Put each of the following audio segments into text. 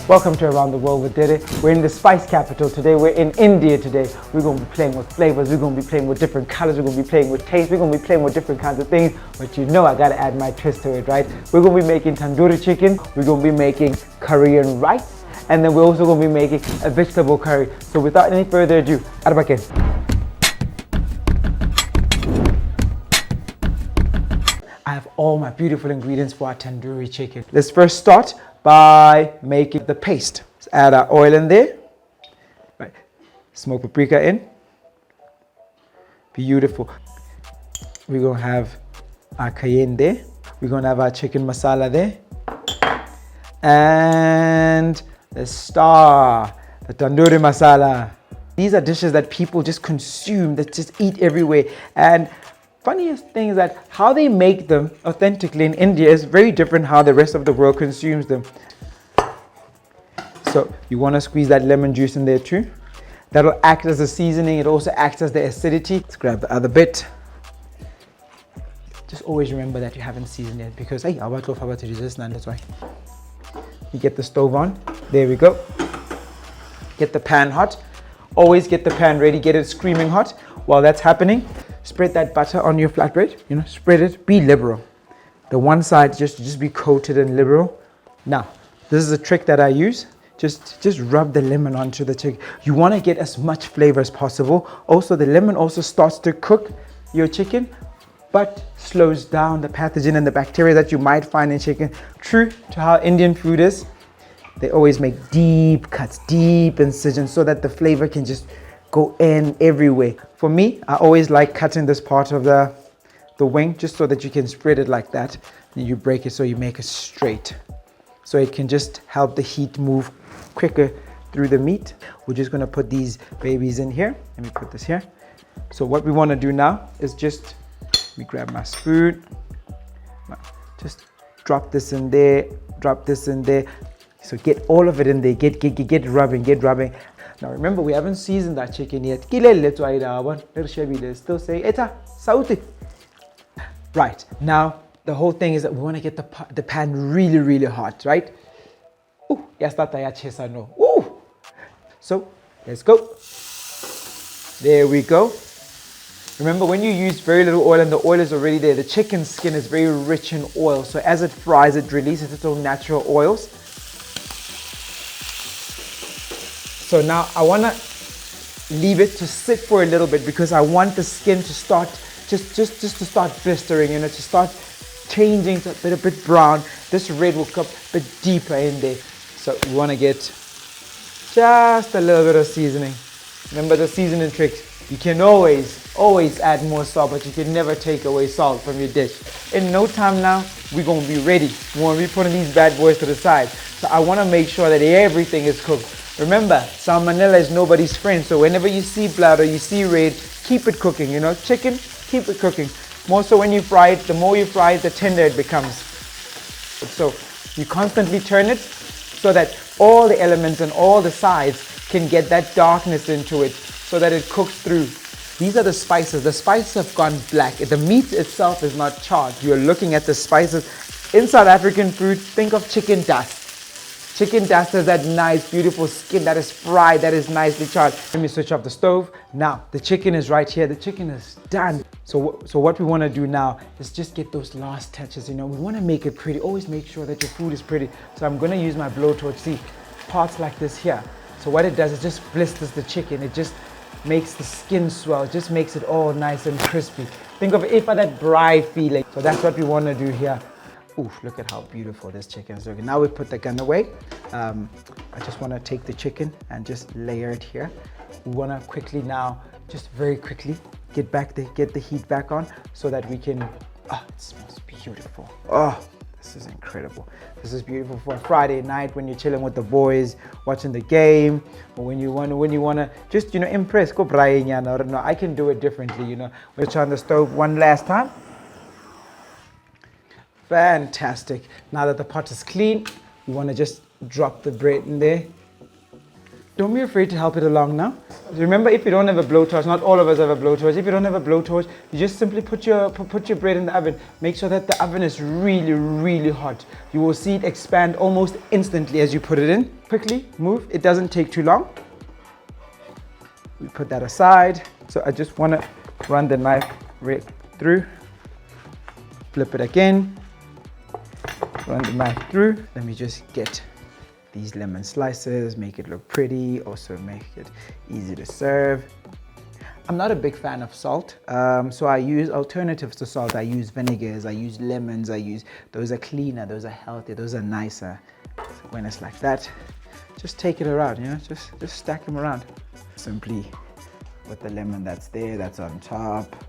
Welcome to Around the World with Dede. We're in the spice capital today. We're in India today. We're going to be playing with flavors. We're going to be playing with different colors. We're going to be playing with taste. We're going to be playing with different kinds of things. But you know I got to add my twist to it, right? We're going to be making tandoori chicken. We're going to be making Korean rice. And then we're also going to be making a vegetable curry. So without any further ado, Arbaken. I have all my beautiful ingredients for our tandoori chicken. Let's first start by making the paste. Let's add our oil in there. Right. Smoked paprika in. Beautiful. We're going to have our cayenne there. We're going to have our chicken masala there. And the star, the tandoori masala. These are dishes that people just consume, that just eat everywhere. And funniest thing is that how they make them authentically in India is very different how the rest of the world consumes them. So you want to squeeze that lemon juice in there too. That'll act as a seasoning. It also acts as the acidity. Let's grab the other bit. Just always remember that you haven't seasoned it because hey, I to do this now, that's why. You get the stove on. There we go. Get the pan hot. Always get the pan ready. Get it screaming hot. While that's happening, spread that butter on your flatbread. You know, spread it. Be liberal. The one side just be coated and liberal. Now, this is a trick that I use. Just rub the lemon onto the chicken. You want to get as much flavor as possible. Also, the lemon also starts to cook your chicken, but slows down the pathogen and the bacteria that you might find in chicken. True to how Indian food is, they always make deep cuts, deep incisions so that the flavor can just go in everywhere. For me, I always like cutting this part of the wing just so that you can spread it like that. And you break it so you make it straight. So it can just help the heat move quicker through the meat. We're just gonna put these babies in here. Let me put this here. So what we wanna do now is just, let me grab my spoon. Just drop this in there, drop this in there. So get all of it in there, get rubbing. Now remember, we haven't seasoned our chicken yet. Still say, Eta, sauti. Right, now the whole thing is that we want to get the pan really, really hot, right? Ooh, ooh. So let's go. There we go. Remember, when you use very little oil and the oil is already there, the chicken skin is very rich in oil. So as it fries, it releases its own natural oils. So now I want to leave it to sit for a little bit because I want the skin to start just to start blistering, you know, to start changing to a bit brown. This red will come a bit deeper in there. So we want to get just a little bit of seasoning. Remember the seasoning tricks. You can always add more salt, but you can never take away salt from your dish. In no time now, we're going to be ready. We're going to be putting these bad boys to the side. So I want to make sure that everything is cooked. Remember, salmonella is nobody's friend. So whenever you see blood or you see red, keep it cooking. You know, chicken, keep it cooking. More so when you fry it, the more you fry it, the tender it becomes. So you constantly turn it so that all the elements and all the sides can get that darkness into it so that it cooks through. These are the spices. The spices have gone black. The meat itself is not charred. You're looking at the spices. In South African food, think of chicken dust. Chicken dust has that nice, beautiful skin that is fried, that is nicely charred. Let me switch off the stove. Now, the chicken is right here. The chicken is done. So what we want to do now is just get those last touches. You know, we want to make it pretty. Always make sure that your food is pretty. So I'm going to use my blowtorch. See, parts like this here. So what it does is just blisters the chicken. It just makes the skin swell. It just makes it all nice and crispy. Think of it for that braai feeling. So that's what we want to do here. Ooh, look at how beautiful this chicken is looking. Now we put the gun away. I just want to take the chicken and just layer it here. We want to quickly now, just very quickly, get the heat back on so that we can, oh, it smells beautiful. Oh, this is incredible. This is beautiful for a Friday night when you're chilling with the boys, watching the game, or when you want to just, you know, impress. Go no, I can do it differently, you know. We'll turn the stove one last time. Fantastic. Now that the pot is clean, we want to just drop the bread in there. Don't be afraid to help it along now. Remember, if you don't have a blowtorch, not all of us have a blowtorch. If you don't have a blowtorch, you just simply put your bread in the oven. Make sure that the oven is really, really hot. You will see it expand almost instantly as you put it in. Quickly move. It doesn't take too long. We put that aside. So I just want to run the knife right through. Flip it again. Run the knife through. Let me just get these lemon slices, make it look pretty, also make it easy to serve. I'm not a big fan of salt, so I use alternatives to salt. I use vinegars, I use lemons, those are cleaner, those are healthier, those are nicer. So when it's like that, just take it around, you know, just stack them around. Simply with the lemon that's there, that's on top,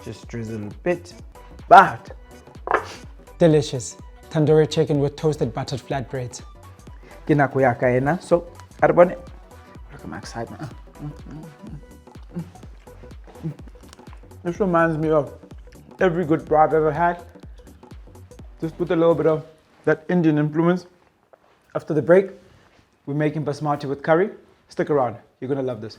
just drizzle a bit, but delicious. Tandoori chicken with toasted buttered flatbreads. So, arbonne. Look at my excitement. This reminds me of every good bra I've ever had. Just put a little bit of that Indian influence. After the break, we're making basmati with curry. Stick around, you're gonna love this.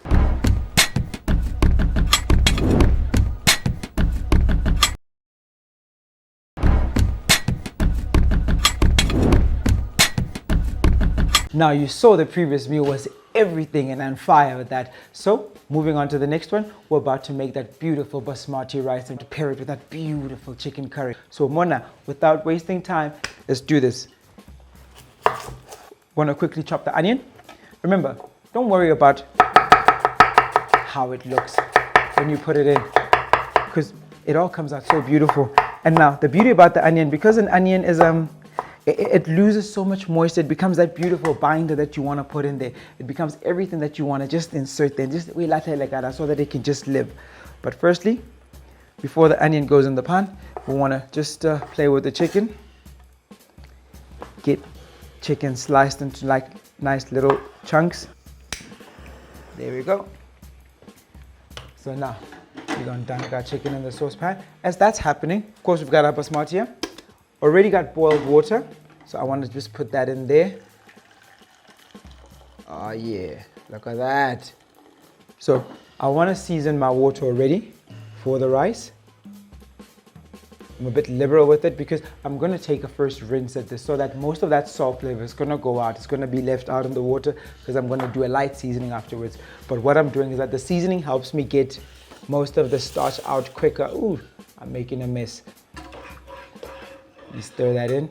Now you saw the previous meal was everything and on fire with that. So moving on to the next one, we're about to make that beautiful basmati rice and to pair it with that beautiful chicken curry. So Mona, without wasting time, let's do this. Want to quickly chop the onion? Remember, don't worry about how it looks when you put it in, because it all comes out so beautiful. And now the beauty about the onion, because an onion is it loses so much moisture, it becomes that beautiful binder that you want to put in there. It becomes everything that you want to just insert there, just so that it can just live. But firstly, before the onion goes in the pan, we want to just play with the chicken. Get chicken sliced into like nice little chunks. There we go. So now we're going to dunk our chicken in the saucepan. As that's happening, of course, we've got our basmati here. Already got boiled water, so I want to just put that in there. Oh yeah, look at that. So I want to season my water already for the rice. I'm a bit liberal with it because I'm going to take a first rinse at this so that most of that salt flavor is going to go out. It's going to be left out in the water because I'm going to do a light seasoning afterwards. But what I'm doing is that the seasoning helps me get most of the starch out quicker. Ooh, I'm making a mess. You stir that in.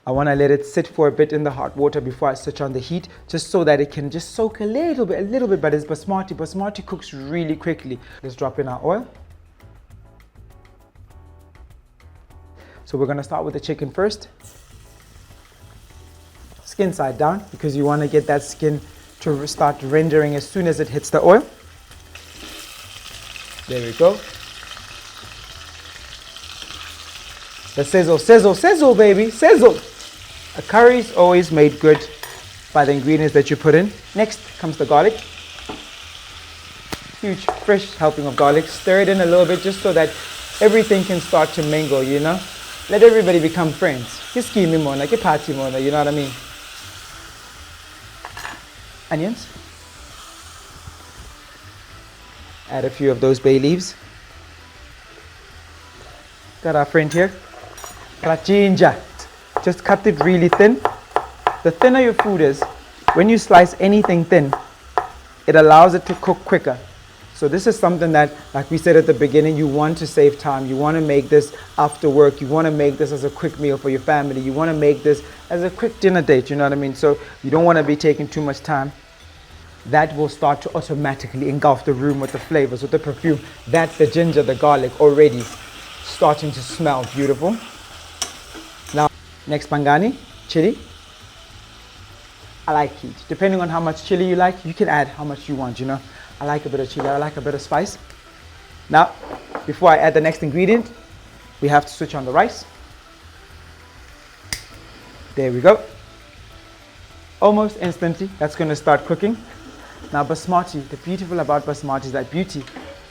I want to let it sit for a bit in the hot water before I switch on the heat, just so that it can just soak a little bit, but it's basmati. Basmati cooks really quickly. Let's drop in our oil. So we're going to start with the chicken first. Skin side down, because you want to get that skin to start rendering as soon as it hits the oil. There we go. The sizzle, sizzle, sizzle, baby, sizzle. A curry is always made good by the ingredients that you put in. Next comes the garlic. Huge, fresh helping of garlic. Stir it in a little bit just so that everything can start to mingle, you know. Let everybody become friends. You know what I mean? Onions. Add a few of those bay leaves. Got our friend here. Ginger. Just cut it really thin. The thinner your food is, when you slice anything thin, it allows it to cook quicker. So this is something that, like we said at the beginning, you want to save time. You want to make this after work. You want to make this as a quick meal for your family. You want to make this as a quick dinner date, you know what I mean? So you don't want to be taking too much time. That will start to automatically engulf the room with the flavors, with the perfume. That's the ginger, the garlic already starting to smell beautiful. Now, next pangani, chili. I like heat. Depending on how much chili you like, you can add how much you want, you know. I like a bit of chili, I like a bit of spice. Now, before I add the next ingredient, we have to switch on the rice. There we go. Almost instantly, that's going to start cooking. Now basmati, the beautiful about basmati is that beauty.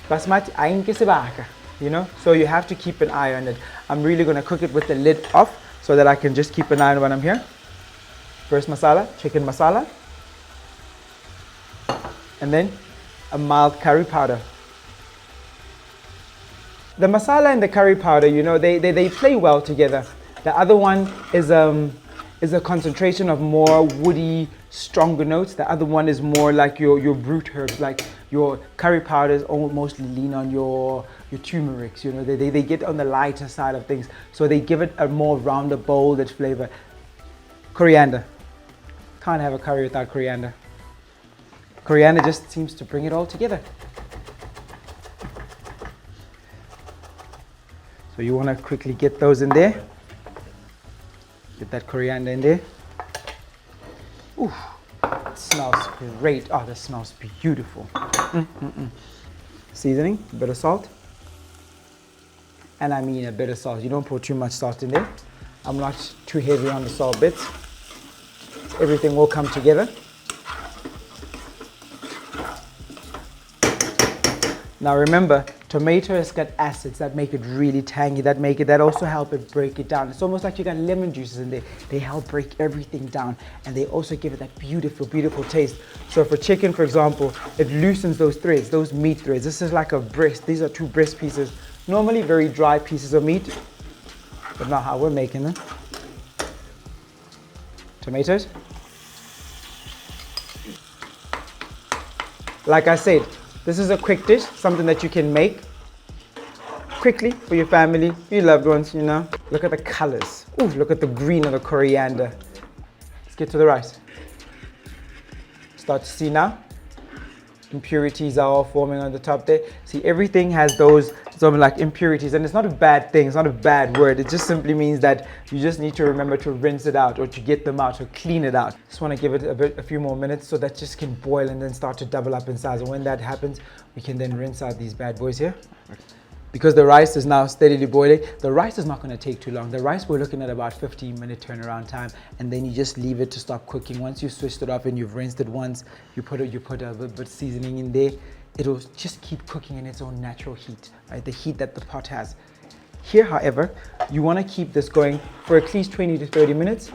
Basmati, you know, so you have to keep an eye on it. I'm really going to cook it with the lid off so that I can just keep an eye on when I'm here. First masala, chicken masala. and then a mild curry powder. The masala and the curry powder, you know, they play well together. The other one is a concentration of more woody, stronger notes. The other one is more like your brute herbs, like your curry powders mostly lean on your turmerics, you know, they get on the lighter side of things. So they give it a more rounder, bolded flavor. Coriander. Can't have a curry without coriander. Coriander just seems to bring it all together. So you want to quickly get those in there. Get that coriander in there. Ooh, it smells great. Oh, that smells beautiful. Seasoning, a bit of salt. And I mean a bit of salt. You don't put too much salt in there. I'm not too heavy on the salt bits. Everything will come together. Now remember, tomato has got acids that make it really tangy, that also help it break it down. It's almost like you got lemon juices in there. They help break everything down, and they also give it that beautiful, beautiful taste. So for chicken, for example, it loosens those threads, those meat threads. This is like a breast. These are 2 breast pieces. Normally very dry pieces of meat, but not how we're making them. Tomatoes. Like I said, this is a quick dish, something that you can make quickly for your family, your loved ones, you know. Look at the colors. Ooh, look at the green of the coriander. Let's get to the rice. Start to see now. Impurities are all forming on the top there. See, everything has those sort of like impurities, and it's not a bad thing, it's not a bad word. It just simply means that you just need to remember to rinse it out or to get them out or clean it out. Just want to give it a few more minutes so that just can boil and then start to double up in size. And when that happens, we can then rinse out these bad boys here. Because the rice is now steadily boiling, the rice is not going to take too long. The rice, we're looking at about 15-minute turnaround time, and then you just leave it to stop cooking. Once you've switched it off and you've rinsed it once, you put a bit of seasoning in there, it'll just keep cooking in its own natural heat, right? The heat that the pot has. Here, however, you want to keep this going for at least 20 to 30 minutes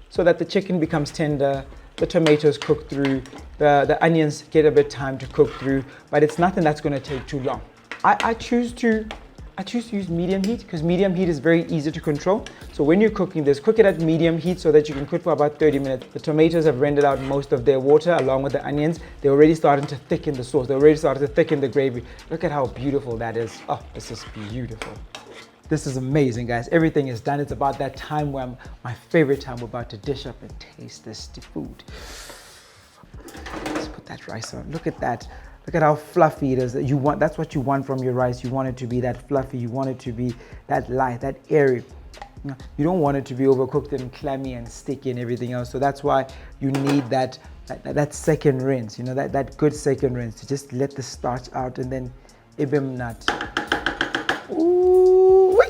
so that the chicken becomes tender, the tomatoes cook through, the onions get a bit time to cook through, but it's nothing that's going to take too long. I choose to use medium heat because medium heat is very easy to control. So when you're cooking this, cook it at medium heat so that you can cook for about 30 minutes. The tomatoes have rendered out most of their water along with the onions. They're already starting to thicken the sauce. They're already starting to thicken the gravy. Look at how beautiful that is. Oh, this is beautiful. This is amazing, guys. Everything is done. It's about that time where my favorite time, we're about to dish up and taste this food. Let's put that rice on. Look at that. Look at how fluffy it is. That's what you want from your rice. You want it to be that fluffy. You want it to be that light, that airy. You don't want it to be overcooked and clammy and sticky and everything else. So that's why you need that second rinse. You know, that good second rinse to just let the starch out and then ibim nut. Ooh,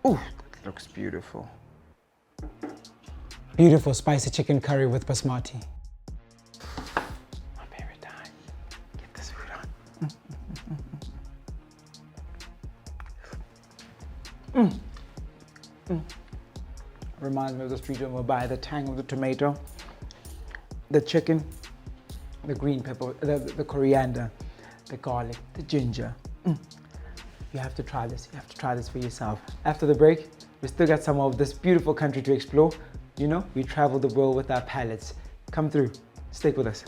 ooh, that looks beautiful. Beautiful spicy chicken curry with basmati. Reminds me of the street when we buy the tang of the tomato, the chicken, the green pepper, the coriander, the garlic, the ginger. You have to try this. You have to try this for yourself. After the break, we still got some of this beautiful country to explore. You know, we travel the world with our palates. Come through. Stick with us.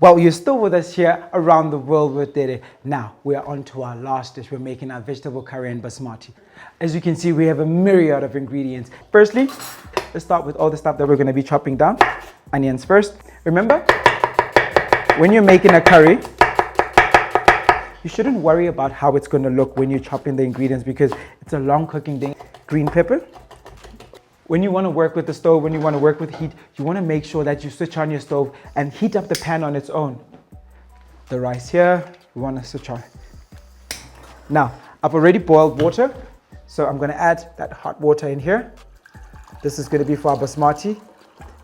Well, you're still with us here around the world with Dede. Now, we're on to our last dish. We're making our vegetable curry and basmati. As you can see, we have a myriad of ingredients. Firstly, let's start with all the stuff that we're going to be chopping down. Onions first. Remember, when you're making a curry, you shouldn't worry about how it's going to look when you're chopping the ingredients because it's a long cooking thing. Green pepper. When you want to work with the stove, when you want to work with heat, you want to make sure that you switch on your stove and heat up the pan on its own. The rice here, we want to switch on. Now, I've already boiled water, so I'm going to add that hot water in here. This is going to be for our basmati.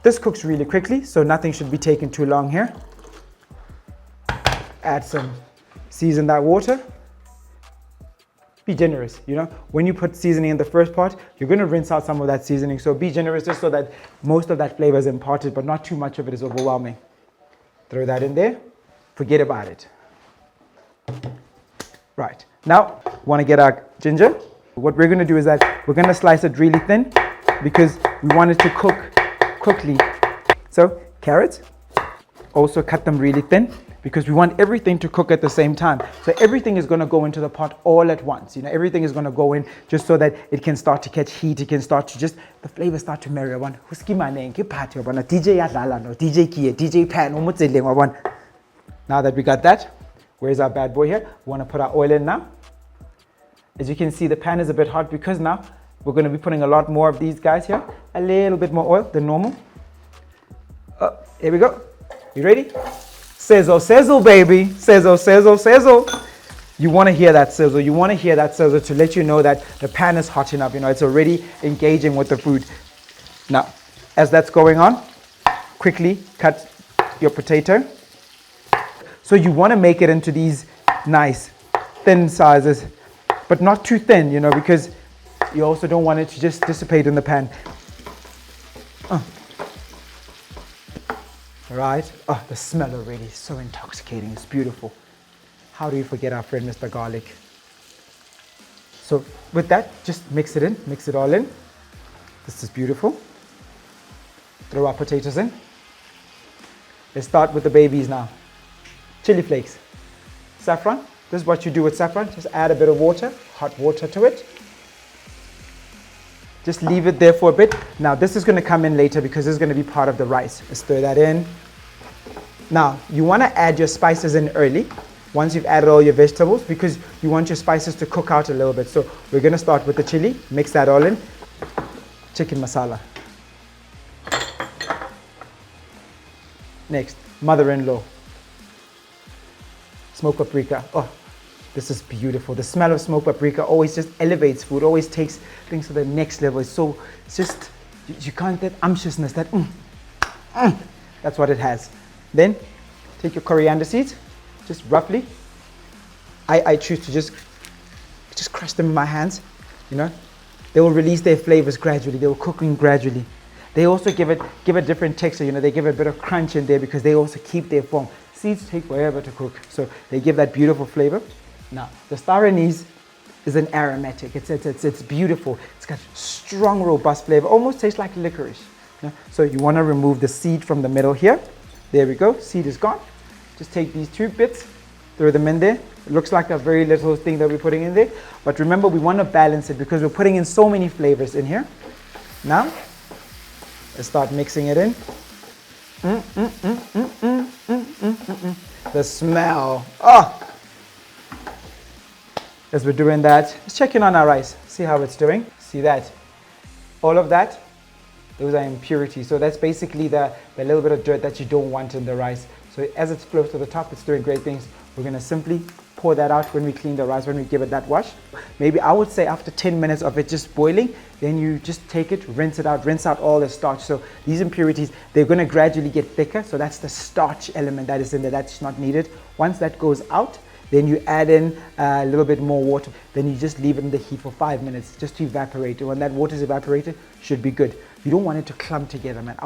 This cooks really quickly, so nothing should be taking too long here. Add some, season that water. be generous. You know, when you put seasoning in the first pot, you're going to rinse out some of that seasoning. So be generous just so that most of that flavor is imparted, but not too much of it is overwhelming. Throw that in there. Forget about it. Right. Now, we want to get our ginger. What we're going to do is that we're going to slice it really thin because we want it to cook quickly. So carrots, also cut them really thin because we want everything to cook at the same time. So everything is going to go into the pot all at once. You know, everything is going to go in just so that it can start to catch heat. It can start to just, the flavors start to marry. DJ Pan. Now that we got that, where's our bad boy here? We want to put our oil in now. As you can see, the pan is a bit hot because now we're going to be putting a lot more of these guys here. A little bit more oil than normal. Oh, here we go. You ready? Sizzle, sizzle, baby. Sizzle, sizzle, sizzle. You want to hear that sizzle. You want to hear that sizzle to let you know that the pan is hot enough. You know, it's already engaging with the food. Now, as that's going on, quickly cut your potato. So you want to make it into these nice thin sizes, but not too thin, you know, because you also don't want it to just dissipate in the pan. Right? Oh, the smell already is so intoxicating. It's beautiful. How do you forget our friend Mr. Garlic? So with that, just mix it in, mix it all in. This is beautiful. Throw our potatoes in. Let's start with the babies now. Chili flakes. Saffron. This is what you do with saffron. Just add a bit of water, hot water to it. Just leave it there for a bit. Now this is going to come in later because this is going to be part of the rice. Let's throw that in. Now you want to add your spices in early once you've added all your vegetables because you want your spices to cook out a little bit. So we're going to start with the chili. Mix that all in. Chicken masala. Next, mother-in-law. Smoked paprika. Oh, this is beautiful. The smell of smoked paprika always just elevates food, always takes things to the next level. It's just, you can't get umptiousness, that's what it has. Then, take your coriander seeds, just roughly. I choose to just crush them in my hands, you know. They will release their flavors gradually, they will cook in gradually. They also give a different texture, you know, they give a bit of crunch in there because they also keep their form. Seeds take forever to cook, so they give that beautiful flavor. Now, the star anise is an aromatic. It's beautiful. It's got strong, robust flavor. Almost tastes like licorice. You know? So you want to remove the seed from the middle here. There we go. Seed is gone. Just take these two bits, throw them in there. It looks like a very little thing that we're putting in there. But remember, we want to balance it because we're putting in so many flavors in here. Now, let's start mixing it in. The smell. Oh! As we're doing that, let's check in on our rice, see how it's doing. See that? All of that, those are impurities. So that's basically the little bit of dirt that you don't want in the rice. So as it flows to the top, it's doing great things. We're going to simply pour that out when we clean the rice, when we give it that wash. Maybe I would say after 10 minutes of it just boiling, then you just take it, rinse it out, rinse out all the starch. So these impurities, they're going to gradually get thicker. So that's the starch element that is in there. That's not needed. Once that goes out, then you add in a little bit more water. Then you just leave it in the heat for 5 minutes just to evaporate. And when that water is evaporated, should be good. You don't want it to clump together, man.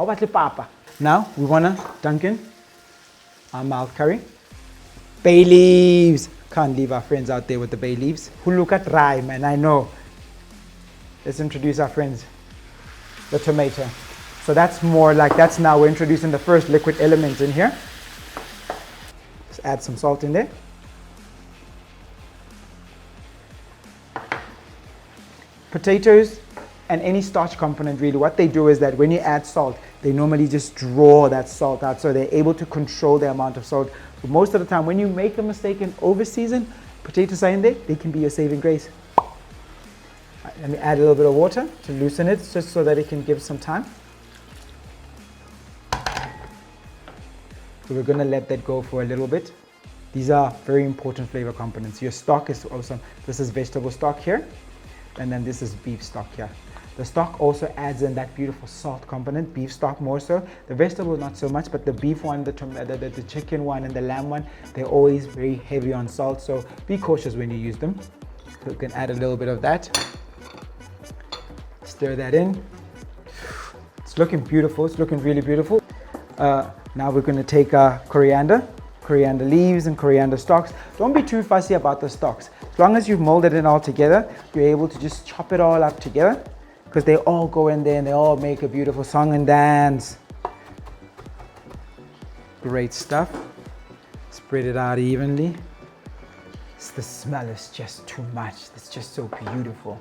Now we want to dunk in our mild curry. Bay leaves. Can't leave our friends out there with the bay leaves. Hulukat rai, man, I know. Let's introduce our friends. The tomato. So that's more like, that's now we're introducing the first liquid element in here. Just add some salt in there. Potatoes and any starch component, really, what they do is that when you add salt, they normally just draw that salt out, so they're able to control the amount of salt. But most of the time, when you make a mistake and over season, potatoes are in there, they can be your saving grace. Right, let me add a little bit of water to loosen it, just so that it can give some time. So we're going to let that go for a little bit. These are very important flavor components. Your stock is awesome. This is vegetable stock here. And then this is beef stock here. The stock also adds in that beautiful salt component, beef stock more so. The vegetable not so much, but the beef one, the chicken one and the lamb one, they're always very heavy on salt, so be cautious when you use them. So we can add a little bit of that. Stir that in. It's looking beautiful. It's looking really beautiful. Now we're going to take coriander leaves and coriander stalks. Don't be too fussy about the stalks. As long as you've molded it all together, you're able to just chop it all up together, because they all go in there and they all make a beautiful song and dance. Great stuff. Spread it out evenly. The smell is just too much. It's just so beautiful.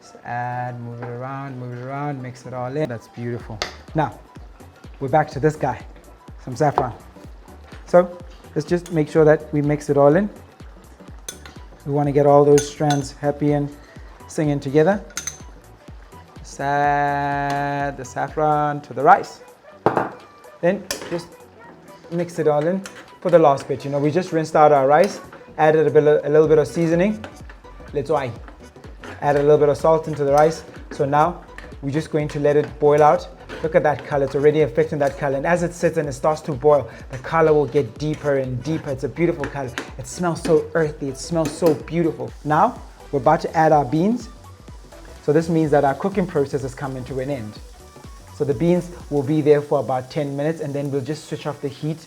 Just add, move it around, mix it all in. That's beautiful. Now, we're back to this guy, some saffron. So let's just make sure that we mix it all in. We want to get all those strands happy and singing together. Just add the saffron to the rice. Then just mix it all in for the last bit. You know, we just rinsed out our rice, added a little bit of seasoning. Added a little bit of salt into the rice. So now we're just going to let it boil out. Look at that color, it's already affecting that color. And as it sits and it starts to boil, the color will get deeper and deeper. It's a beautiful color. It smells so earthy, it smells so beautiful. Now, we're about to add our beans. So this means that our cooking process is coming to an end. So the beans will be there for about 10 minutes and then we'll just switch off the heat.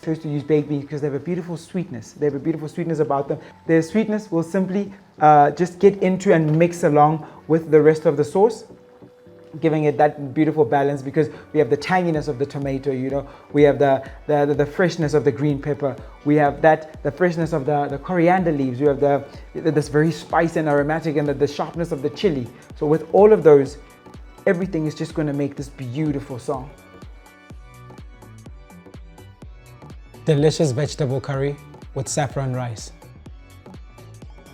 I chose to use baked beans because they have a beautiful sweetness. They have a beautiful sweetness about them. Their sweetness will simply just get into and mix along with the rest of the sauce, giving it that beautiful balance, because we have the tanginess of the tomato, you know, we have the freshness of the green pepper, we have the freshness of the coriander leaves, we have this very spicy and aromatic, and the sharpness of the chili. So with all of those, everything is just going to make this beautiful song. Delicious vegetable curry with saffron rice.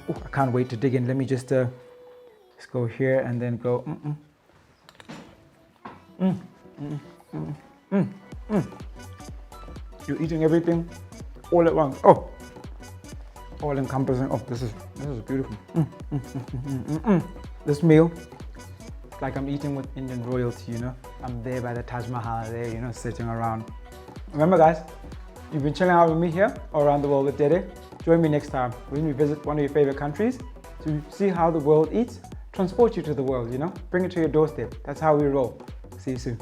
Ooh, I can't wait to dig in. Let me just go here and then go. You're eating everything all at once. Oh, all encompassing. Oh, this is beautiful. This meal, like I'm eating with Indian royalty, you know. I'm there by the Taj Mahal there, you know, sitting around. Remember guys, you've been chilling out with me here all around the world with Dede. Join me next time when we visit one of your favorite countries to see how the world eats, transport you to the world, you know, bring it to your doorstep. That's how we roll. See you soon.